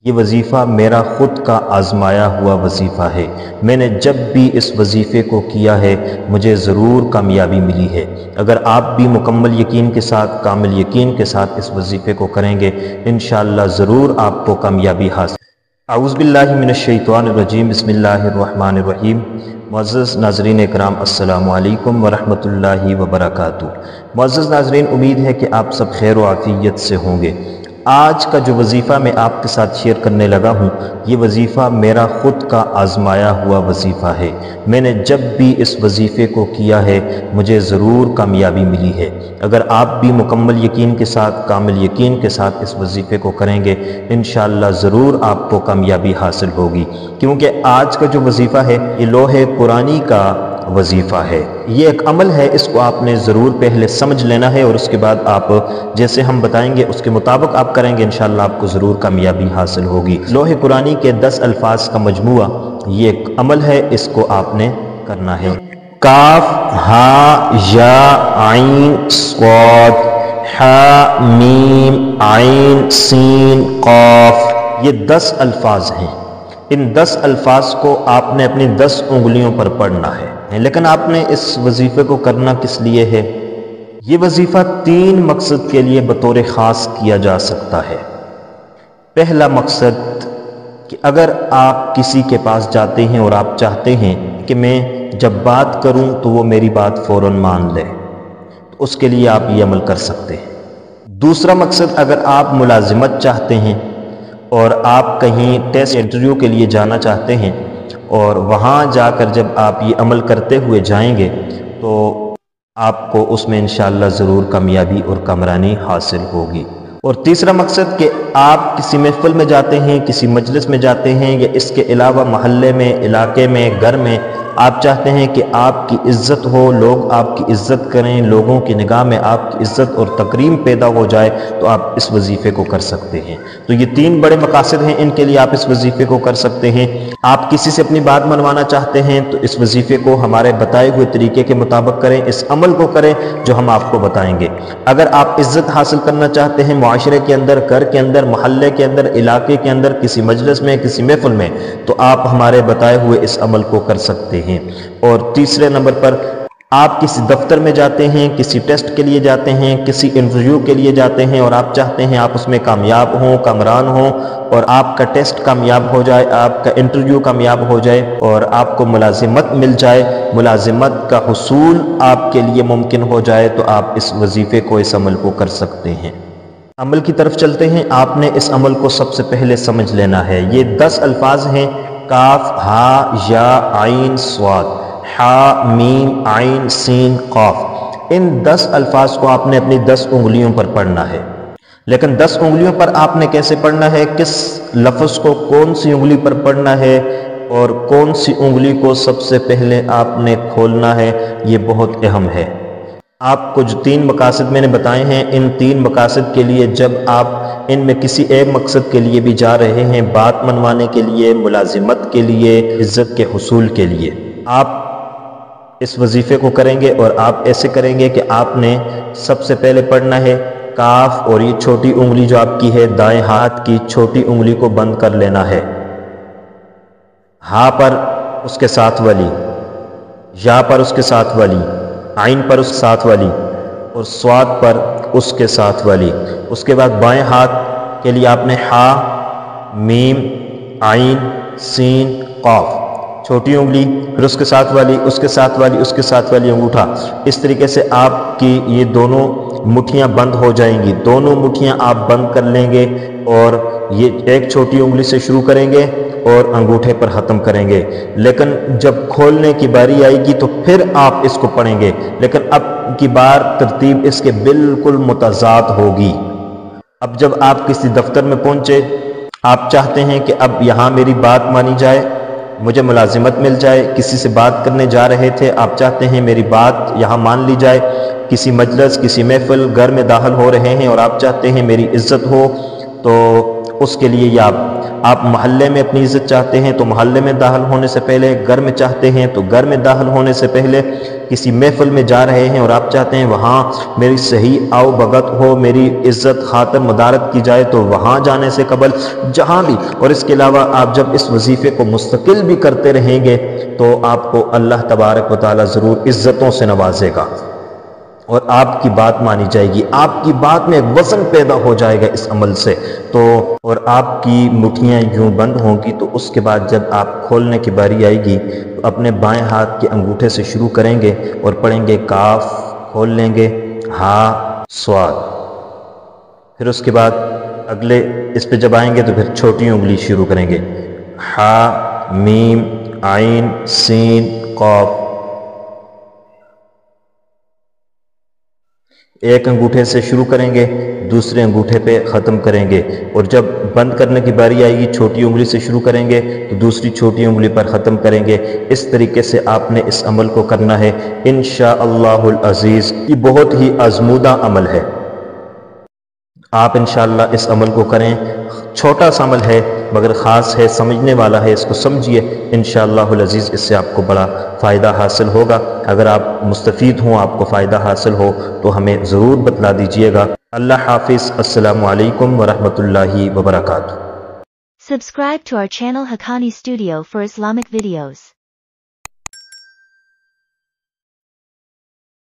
یہ وظیفہ میرا خود کا آزمایا ہوا وظیفہ ہے۔ میں نے جب بھی اس وظیفے کو کیا ہے مجھے ضرور کامیابی ملی ہے۔ اگر آپ بھی مکمل یقین کے ساتھ، کامل یقین کے ساتھ اس وظیفے کو کریں گے انشاءاللہ ضرور آپ کو کامیابی حاصل۔ اعوذ باللہ من الشیطان الرجیم، بسم اللہ الرحمن الرحیم۔ معزز ناظرین اکرام، السلام علیکم ورحمۃ اللہ وبرکاتہ۔ معزز ناظرین، امید ہے کہ آپ سب خیر و عافیت سے ہوں گے۔ آج کا جو وظیفہ میں آپ کے ساتھ شیئر کرنے لگا ہوں یہ وظیفہ میرا خود کا آزمایا ہوا وظیفہ ہے۔ میں نے جب بھی اس وظیفے کو کیا ہے مجھے ضرور کامیابی ملی ہے۔ اگر آپ بھی مکمل یقین کے ساتھ، کامل یقین کے ساتھ اس وظیفے کو کریں گے انشاءاللہ ضرور آپ کو کامیابی حاصل ہوگی، کیونکہ آج کا جو وظیفہ ہے یہ لوح قرآنی کا وظیفہ ہے۔ یہ ایک عمل ہے، اس کو آپ نے ضرور پہلے سمجھ لینا ہے اور اس کے بعد آپ جیسے ہم بتائیں گے اس کے مطابق آپ کریں گے انشاءاللہ آپ کو ضرور کامیابی حاصل ہوگی۔ لوح قرآنی کے 10 الفاظ کا مجموعہ یہ ایک عمل ہے، اس کو آپ نے کرنا ہے۔ کاف ہا یا عین صاد حا میم عین سین قاف، یہ 10 الفاظ ہیں۔ ان 10 الفاظ کو آپ نے اپنی 10 انگلیوں پر پڑھنا ہے، لیکن آپ نے اس وظیفے کو کرنا کس لیے ہے؟ یہ وظیفہ 3 مقصد کے لیے بطور خاص کیا جا سکتا ہے۔ پہلا مقصد کہ اگر آپ کسی کے پاس جاتے ہیں اور آپ چاہتے ہیں کہ میں جب بات کروں تو وہ میری بات فوراً مان لے، تو اس کے لیے آپ یہ عمل کر سکتے ہیں۔ دوسرا مقصد، اگر آپ ملازمت چاہتے ہیں اور آپ کہیں ٹیسٹ انٹرویو کے لیے جانا چاہتے ہیں اور وہاں جا کر جب آپ یہ عمل کرتے ہوئے جائیں گے تو آپ کو اس میں انشاءاللہ ضرور کامیابی اور کامرانی حاصل ہوگی۔ اور تیسرا مقصد کہ آپ کسی محفل میں جاتے ہیں، کسی مجلس میں جاتے ہیں یا اس کے علاوہ محلے میں، علاقے میں، گھر میں آپ چاہتے ہیں کہ آپ کی عزت ہو، لوگ آپ کی عزت کریں، لوگوں کی نگاہ میں آپ کی عزت اور تکریم پیدا ہو جائے تو آپ اس وظیفے کو کر سکتے ہیں۔ تو یہ 3 بڑے مقاصد ہیں، ان کے لیے آپ اس وظیفے کو کر سکتے ہیں۔ آپ کسی سے اپنی بات منوانا چاہتے ہیں تو اس وظیفے کو ہمارے بتائے ہوئے طریقے کے مطابق کریں، اس عمل کو کریں جو ہم آپ کو بتائیں گے۔ اگر آپ عزت حاصل کرنا چاہتے ہیں معاشرے کے اندر، گھر کے اندر، محلے کے اندر، علاقے کے اندر، کسی مجلس میں، کسی محفل میں، تو آپ ہمارے بتائے ہوئے اس عمل کو کر سکتے ہیں۔ اور تیسرے نمبر پر آپ کسی دفتر میں جاتے ہیں، کسی ٹیسٹ کے لیے جاتے ہیں، کسی انٹرویو کے لیے جاتے ہیں اور آپ چاہتے ہیں آپ اس میں کامیاب ہوں، کامران ہوں اور آپ کا ٹیسٹ کامیاب ہو جائے، آپ کا انٹرویو کامیاب ہو جائے اور آپ کو ملازمت مل جائے، ملازمت کا حصول آپ کے لیے ممکن ہو جائے، تو آپ اس وظیفے کو، اس عمل کو کر سکتے ہیں۔ عمل کی طرف چلتے ہیں۔ آپ نے اس عمل کو سب سے پہلے سمجھ لینا ہے۔ یہ 10 الفاظ ہیں، کاف ہا یا عین صاد حا میم عین سین قاف۔ ان 10 الفاظ کو آپ نے اپنی 10 انگلیوں پر پڑھنا ہے۔ لیکن 10 انگلیوں پر آپ نے کیسے پڑھنا ہے، کس لفظ کو کون سی انگلی پر پڑھنا ہے اور کون سی انگلی کو سب سے پہلے آپ نے کھولنا ہے، یہ بہت اہم ہے۔ آپ کو جو 3 مقاصد میں نے بتائے ہیں، ان 3 مقاصد کے لیے جب آپ ان میں کسی ایک مقصد کے لیے بھی جا رہے ہیں، بات منوانے کے لیے، ملازمت کے لیے، عزت کے حصول کے لیے، آپ اس وظیفے کو کریں گے اور آپ ایسے کریں گے کہ آپ نے سب سے پہلے پڑھنا ہے کاف، اور یہ چھوٹی انگلی جو آپ کی ہے دائیں ہاتھ کی چھوٹی انگلی کو بند کر لینا ہے، ہا پر اس کے ساتھ والی، یا پر اس کے ساتھ والی، عین پر اس کے ساتھ والی اور صاد پر اس کے ساتھ والی۔ اس کے بعد بائیں ہاتھ کے لیے آپ نے ہا میم عین سین قاف، چھوٹی انگلی، پھر اس کے ساتھ والی، اس کے ساتھ والی، اس کے ساتھ والی انگوٹھا۔ اس طریقے سے آپ کی یہ دونوں مٹھیاں بند ہو جائیں گی، دونوں مٹھیاں آپ بند کر لیں گے اور یہ ایک چھوٹی انگلی سے شروع کریں گے اور انگوٹھے پر ختم کریں گے۔ لیکن جب کھولنے کی باری آئے گی تو پھر آپ اس کو پڑھیں گے، لیکن اب کی بار ترتیب اس کے بالکل متضاد ہوگی۔ اب جب آپ کسی دفتر میں پہنچے، آپ چاہتے ہیں کہ اب یہاں میری بات مانی جائے، مجھے ملازمت مل جائے، کسی سے بات کرنے جا رہے تھے، آپ چاہتے ہیں میری بات یہاں مان لی جائے، کسی مجلس، کسی محفل، گھر میں داخل ہو رہے ہیں اور آپ چاہتے ہیں میری عزت ہو، تو اس کے لیے یہ آپ محلے میں اپنی عزت چاہتے ہیں تو محلے میں داخل ہونے سے پہلے، گھر میں چاہتے ہیں تو گھر میں داخل ہونے سے پہلے کسی محفل میں جا رہے ہیں اور آپ چاہتے ہیں وہاں میری صحیح آؤ بھگت ہو، میری عزت خاطر مدارت کی جائے، تو وہاں جانے سے قبل جہاں بھی، اور اس کے علاوہ آپ جب اس وظیفے کو مستقل بھی کرتے رہیں گے تو آپ کو اللہ تبارک و تعالی ضرور عزتوں سے نوازے گا اور آپ کی بات مانی جائے گی، آپ کی بات میں ایک وزن پیدا ہو جائے گا اس عمل سے، تو اور آپ کی مٹھیاں یوں بند ہوں گی، تو اس کے بعد جب آپ کھولنے کی باری آئے گی تو اپنے بائیں ہاتھ کے انگوٹھے سے شروع کریں گے اور پڑھیں گے کاف، کھول لیں گے ہا صاد، پھر اس کے بعد اگلے اس پہ جب آئیں گے تو پھر چھوٹی انگلی شروع کریں گے، ہا میم عین سین قاف، ایک انگوٹھے سے شروع کریں گے، دوسرے انگوٹھے پہ ختم کریں گے، اور جب بند کرنے کی باری آئے گی چھوٹی انگلی سے شروع کریں گے تو دوسری چھوٹی انگلی پر ختم کریں گے۔ اس طریقے سے آپ نے اس عمل کو کرنا ہے انشاءاللہ العزیز۔ یہ بہت ہی آزمودہ عمل ہے، آپ انشاءاللہ اس عمل کو کریں، چھوٹا سا عمل ہے مگر خاص ہے، سمجھنے والا ہے، اس کو سمجھیے، انشاءاللہ العزیز اس سے آپ کو بڑا فائدہ حاصل ہوگا۔ اگر آپ مستفید ہوں، آپ کو فائدہ حاصل ہو تو ہمیں ضرور بتلا دیجئے گا۔ اللہ حافظ، السلام علیکم ورحمۃ اللہ وبرکاتہ۔ Subscribe to our channel Haqqani Studio for Islamic videos.